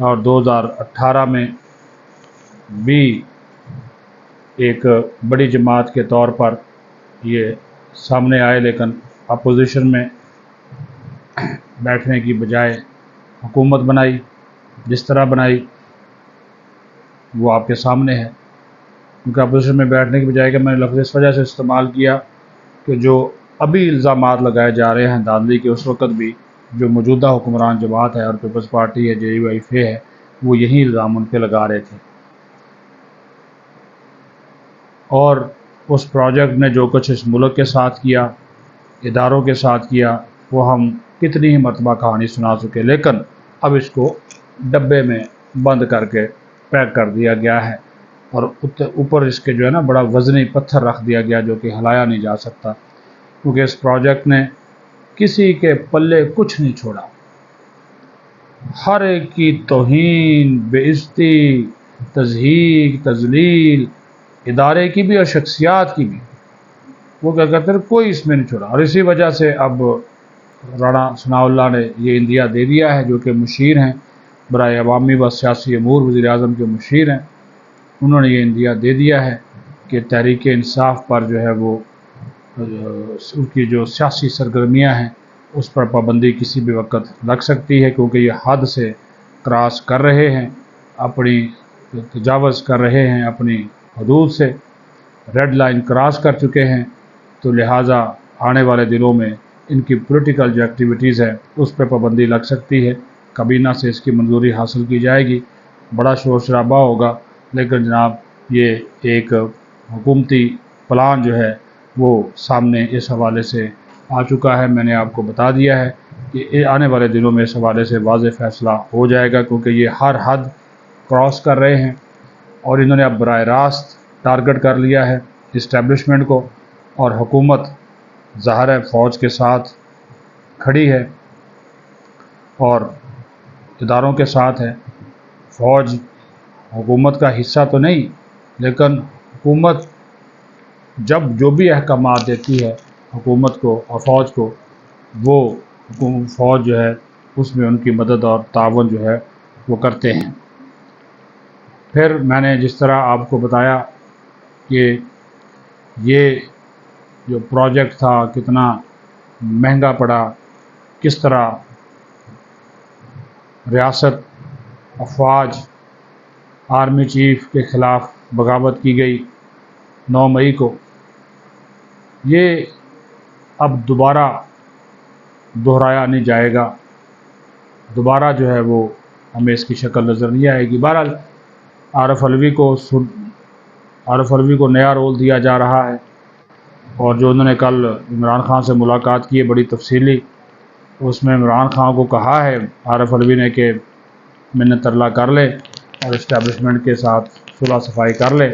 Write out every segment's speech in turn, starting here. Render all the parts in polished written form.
اور 2018 میں بھی ایک بڑی جماعت کے طور پر یہ سامنے آئے، لیکن اپوزیشن میں بیٹھنے کی بجائے حکومت بنائی۔ جس طرح بنائی وہ آپ کے سامنے ہے، کیونکہ اپوزیشن میں بیٹھنے کی بجائے کہ میں نے لفظ اس وجہ سے استعمال کیا کہ جو ابھی الزامات لگائے جا رہے ہیں دھاندلی کے، اس وقت بھی جو موجودہ حکمران جماعت ہے اور پیپلز پارٹی ہے، JUIF ہے، وہ یہی الزام ان پہ لگا رہے تھے۔ اور اس پروجیکٹ نے جو کچھ اس ملک کے ساتھ کیا، اداروں کے ساتھ کیا، وہ ہم کتنی ہی مرتبہ کہانی سنا چکے، لیکن اب اس کو ڈبے میں بند کر کے پیک کر دیا گیا ہے، اور اوپر اس کے جو ہے نا بڑا وزنی پتھر رکھ دیا گیا جو کہ ہلایا نہیں جا سکتا، کیونکہ اس پروجیکٹ نے کسی کے پلے کچھ نہیں چھوڑا۔ ہر ایک کی توہین، بے عزتی، تضحیک، تذلیل، ادارے کی بھی اور شخصیات کی بھی، وہ کیا کہتے ہیں کوئی اس میں نہیں چھوڑا۔ اور اسی وجہ سے اب رانا ثناء اللہ نے یہ عندیہ دے دیا ہے، جو کہ مشیر ہیں برائے عوامی و سیاسی امور، وزیر اعظم کے مشیر ہیں، انہوں نے یہ عندیہ دے دیا ہے کہ تحریک انصاف پر جو ہے وہ ان کی جو سیاسی سرگرمیاں ہیں اس پر پابندی کسی بھی وقت لگ سکتی ہے، کیونکہ یہ حد سے کراس کر رہے ہیں، اپنی تجاوز کر رہے ہیں، اپنی حدود سے ریڈ لائن کراس کر چکے ہیں۔ تو لہٰذا آنے والے دنوں میں ان کی پولیٹیکل جو ایکٹیویٹیز ہے اس پہ پابندی لگ سکتی ہے، کابینہ سے اس کی منظوری حاصل کی جائے گی، بڑا شور شرابہ ہوگا، لیکن جناب یہ ایک حکومتی پلان جو ہے وہ سامنے اس حوالے سے آ چکا ہے۔ میں نے آپ کو بتا دیا ہے کہ آنے والے دنوں میں اس حوالے سے واضح فیصلہ ہو جائے گا، کیونکہ یہ ہر حد کراس کر رہے ہیں، اور انہوں نے اب براہ راست ٹارگٹ کر لیا ہے اسٹیبلشمنٹ کو، اور حکومت ظاہر ہے فوج کے ساتھ کھڑی ہے اور اداروں کے ساتھ ہے۔ فوج حکومت کا حصہ تو نہیں، لیکن حکومت جب جو بھی احکامات دیتی ہے حکومت کو اور فوج کو، وہ فوج جو ہے اس میں ان کی مدد اور تعاون جو ہے وہ کرتے ہیں۔ پھر میں نے جس طرح آپ کو بتایا کہ یہ جو پروجیکٹ تھا کتنا مہنگا پڑا، کس طرح ریاست افواج آرمی چیف کے خلاف بغاوت کی گئی 9 مئی کو، یہ اب دوبارہ دہرایا نہیں جائے گا، دوبارہ جو ہے وہ ہمیں اس کی شکل نظر نہیں آئے گی۔ بہرحال عارف علوی کو نیا رول دیا جا رہا ہے، اور جو انہوں نے کل عمران خان سے ملاقات کی ہے بڑی تفصیلی، اس میں عمران خان کو کہا ہے عارف علوی نے کہ منت ترلا کر لے اور اسٹیبلشمنٹ کے ساتھ صلح صفائی کر لے۔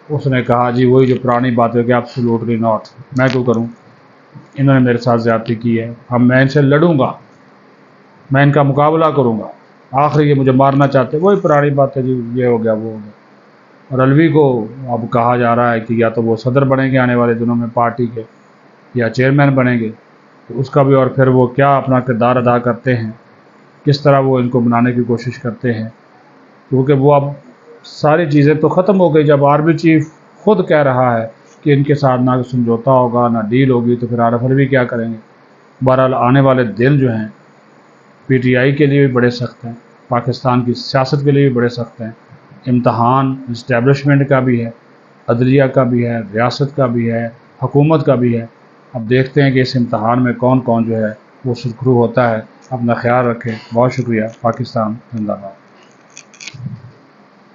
اس نے کہا جی وہی جو پرانی بات ہے کہ ایبسولوٹلی ناٹ، میں کیوں کروں، انہوں نے میرے ساتھ زیادتی کی ہے، میں ان سے لڑوں گا، میں ان کا مقابلہ کروں گا، آخری یہ مجھے مارنا چاہتے، وہی پرانی بات ہے جی، یہ ہو گیا وہ ہو گیا۔ اور علوی کو اب کہا جا رہا ہے کہ یا تو وہ صدر بنیں گے آنے والے دنوں میں پارٹی کے، یا چیئرمین بنیں گے، تو اس کا بھی، اور پھر وہ کیا اپنا کردار ادا کرتے ہیں، کس طرح وہ ان کو بنانے کی کوشش کرتے ہیں، کیونکہ وہ اب ساری چیزیں تو ختم ہو گئی۔ جب آرمی چیف خود کہہ رہا ہے کہ ان کے ساتھ نہ سمجھوتا ہوگا نہ ڈیل ہوگی، تو پھر عارف علوی کیا کریں گے؟ بہرحال آنے والے دن جو ہیں PTI کے لیے بھی بڑے سخت ہیں، پاکستان کی سیاست کے لیے بھی بڑے سخت ہیں، امتحان اسٹیبلشمنٹ کا بھی ہے، عدلیہ کا بھی ہے، ریاست کا بھی ہے، حکومت کا بھی ہے۔ اب دیکھتے ہیں کہ اس امتحان میں کون کون جو ہے وہ سرخرو ہوتا ہے۔ اپنا خیال رکھیں، بہت شکریہ۔ پاکستان زندہ باد۔